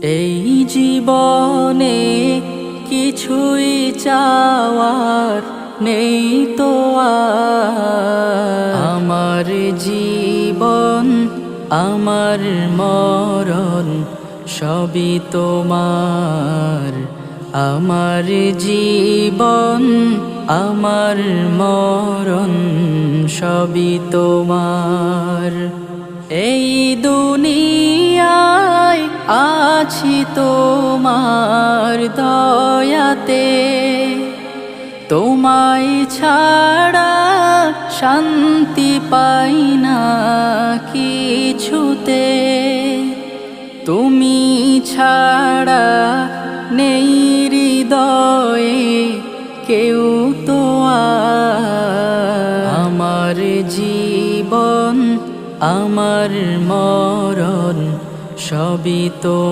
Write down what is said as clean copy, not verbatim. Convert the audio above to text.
এই জীবনে কিছুই চাওয়ার নেই তো আর। আমার জীবন আমার মরণ সবই তোমার। আমার জীবন আমার মরণ সবই তোমার। এই দুনিয়ায় আছি তোমার দয়াতে, তোমায় ছাড়া শান্তি পাই না কিছুতে। তুমি ছাড়া নেই হৃদয়ে কেউ তো আর। আমার জীবন আমার মরণ সবই তোমার।